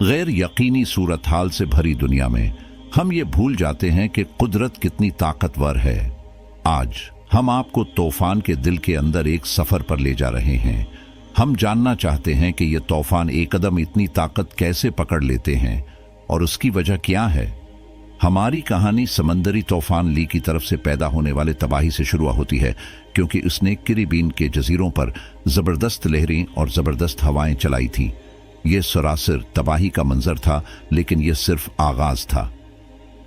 गैर यकीनी सूरत हाल से भरी दुनिया में हम ये भूल जाते हैं कि कुदरत कितनी ताकतवर है। आज हम आपको तूफान के दिल के अंदर एक सफर पर ले जा रहे हैं। हम जानना चाहते हैं कि ये तूफान एकदम इतनी ताकत कैसे पकड़ लेते हैं और उसकी वजह क्या है। हमारी कहानी समंदरी तूफान ली की तरफ से पैदा होने वाले तबाही से शुरू होती है, क्योंकि उसने कैरिबियन के जजीरों पर जबरदस्त लहरें और जबरदस्त हवाएं चलाई थीं। यह सरासर तबाही का मंजर था, लेकिन यह सिर्फ आगाज था।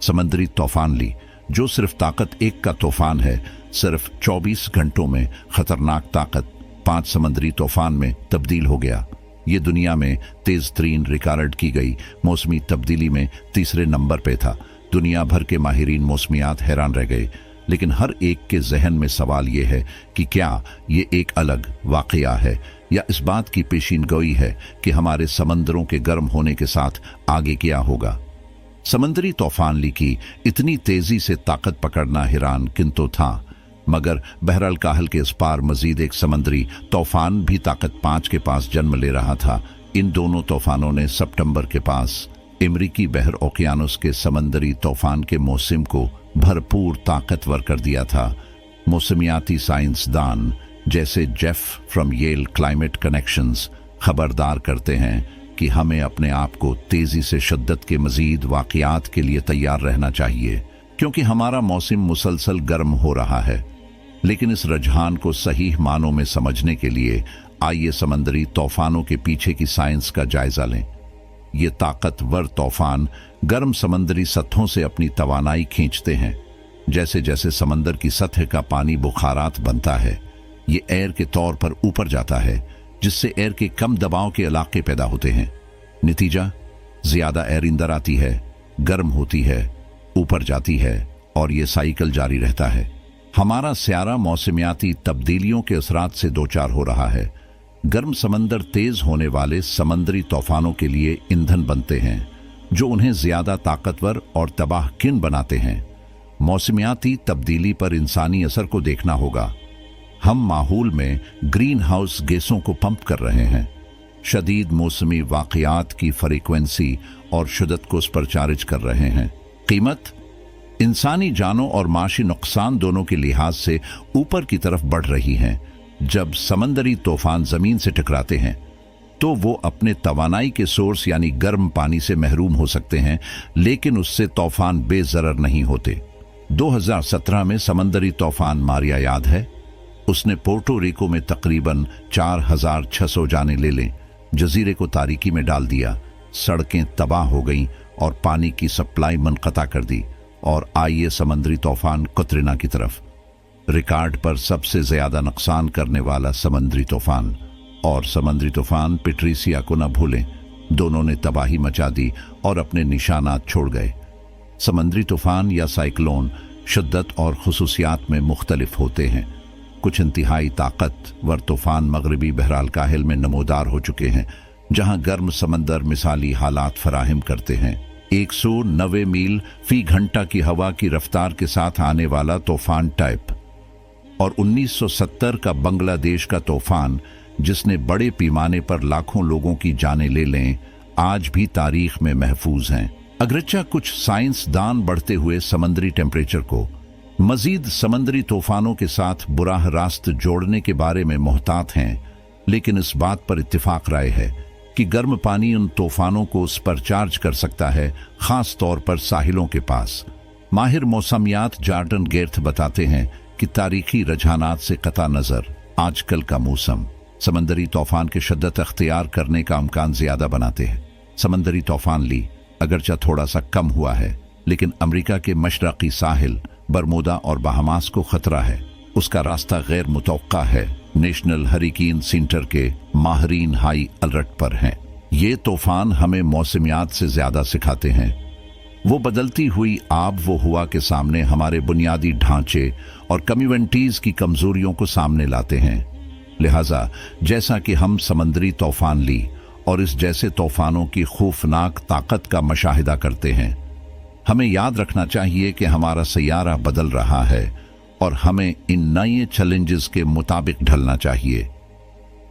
समंदरी तूफान ली, जो सिर्फ ताकत एक का तूफान है, सिर्फ 24 घंटों में खतरनाक ताकत 5 समंदरी तूफान में तब्दील हो गया। ये दुनिया में तेज तरीन रिकॉर्ड की गई मौसमी तब्दीली में तीसरे नंबर पे था। दुनिया भर के माहिरीन मौसमियात हैरान रह गए, लेकिन हर एक के जहन में सवाल यह है कि क्या ये एक अलग वाकया है या इस बात की पेशीनगोई है कि हमारे समंदरों के गर्म होने के साथ आगे क्या होगा। समंदरी तूफान ली की इतनी तेजी से ताकत पकड़ना हैरान किंतु था, मगर बहरल काहल के इस पार मजीद एक समंदरी तूफान भी ताकत 5 के पास जन्म ले रहा था। इन दोनों तूफानों ने सितंबर के पास अमेरिकी बहर ओकियानुस के समंदरी तूफान के मौसम को भरपूर ताकतवर कर दिया था। मौसमियाती साइंसदान जैसे Jeff from Yale Climate Connections खबरदार करते हैं कि हमें अपने आप को तेजी से शिद्दत के मजीद वाकयात के लिए तैयार रहना चाहिए, क्योंकि हमारा मौसम मुसलसल गर्म हो रहा है। लेकिन इस रुझान को सही मानों में समझने के लिए आइए समंदरी तूफानों के पीछे की साइंस का जायजा लें। ये ताकतवर तूफान गर्म समंदरी सतहों से अपनी तवानाई खींचते हैं। जैसे जैसे समंदर की सतह का पानी बुखारात बनता है, ये एयर के तौर पर ऊपर जाता है, जिससे एयर के कम दबाव के इलाके पैदा होते हैं। नतीजा, ज्यादा एयर अंदर आती है, गर्म होती है, ऊपर जाती है और ये साइकिल जारी रहता है। हमारा स्यारा मौसमियाती तब्दीलियों के असरात से दो चार हो रहा है। गर्म समंदर तेज होने वाले समंदरी तूफानों के लिए ईंधन बनते हैं, जो उन्हें ज्यादा ताकतवर और तबाहकुन बनाते हैं। मौसमियाती तब्दीली पर इंसानी असर को देखना होगा। हम माहौल में ग्रीन हाउस गैसों को पंप कर रहे हैं, शदीद मौसमी वाकयात की फ्रीक्वेंसी और शिद्दत को सुपरचार्ज कर रहे हैं। कीमत इंसानी जानों और माशी नुकसान दोनों के लिहाज से ऊपर की तरफ बढ़ रही हैं। जब समंदरी तूफान जमीन से टकराते हैं तो वो अपने तवानाई के सोर्स यानी गर्म पानी से महरूम हो सकते हैं, लेकिन उससे तूफान बेजरर नहीं होते। 2017 में समंदरी तूफान मारिया याद है? उसने पोर्टो रिको में तकरीबन 4600 जानें ले लें, जजीरे को तारीकी में डाल दिया, सड़कें तबाह हो गईं और पानी की सप्लाई मुनक़ता कर दी। और आइए समंदरी तूफान कतरीना की तरफ। रिकॉर्ड पर सबसे ज्यादा नुकसान करने वाला समंदरी तूफान और समंदरी तूफान पेट्रिसिया को न भूलें। दोनों ने तबाही मचा दी और अपने निशानात छोड़ गए। समंदरी तूफान या साइक्लोन शिद्दत और खुसूसियात में मुख्तलिफ होते हैं। कुछ इंतहाई ताकतवर तूफान मगरबी बहराल काहिल में नमोदार हो चुके हैं, जहां गर्म समंदर मिसाली हालात फराहम करते हैं। 190 मील फी घंटा की हवा की रफ्तार के साथ आने वाला तूफान टाइप और 1970 का बांग्लादेश का तूफान, जिसने बड़े पैमाने पर लाखों लोगों की जानें ले लें, आज भी तारीख में महफूज हैं। अगरचा कुछ साइंसदान बढ़ते हुए समंदरी टेम्परेचर को मजीद समंदरी तूफानों के साथ बुराह रास्त जोड़ने के बारे में मोहतात हैं, लेकिन इस बात पर इत्तिफाक राय है कि गर्म पानी उन तूफानों को सुपरचार्ज कर सकता है, खास तौर पर साहिलों के पास। माहिर मौसमियात जॉर्डन गेर्थ बताते हैं कि तारीखी रुझानात से कता नजर आजकल का मौसम समंदरी तूफान के शिद्दत अख्तियार करने का इम्कान ज्यादा बनाते हैं। समंदरी तूफान ली अगरचा थोड़ा सा कम हुआ है, लेकिन अमेरिका के मशरकी साहिल, बरमूदा और बहामास को खतरा है। उसका रास्ता गैर मुतवक्का है। नेशनल हरिकेन सेंटर के माहरीन हाई अलर्ट पर हैं। ये तूफान हमें मौसमियात से ज्यादा सिखाते हैं। वो बदलती हुई आब वो हुआ के सामने हमारे बुनियादी ढांचे और कम्युनिटीज की कमजोरियों को सामने लाते हैं। लिहाजा जैसा कि हम समंदरी तूफान ली और इस जैसे तूफानों की खौफनाक ताकत का मुशाहिदा करते हैं, हमें याद रखना चाहिए कि हमारा सैयारा बदल रहा है और हमें इन नए चैलेंजेस के मुताबिक ढलना चाहिए।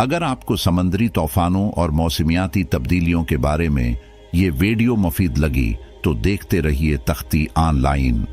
अगर आपको समंदरी तूफानों और मौसमियाती तब्दीलियों के बारे में ये वीडियो मुफीद लगी तो देखते रहिए तख्ती ऑनलाइन।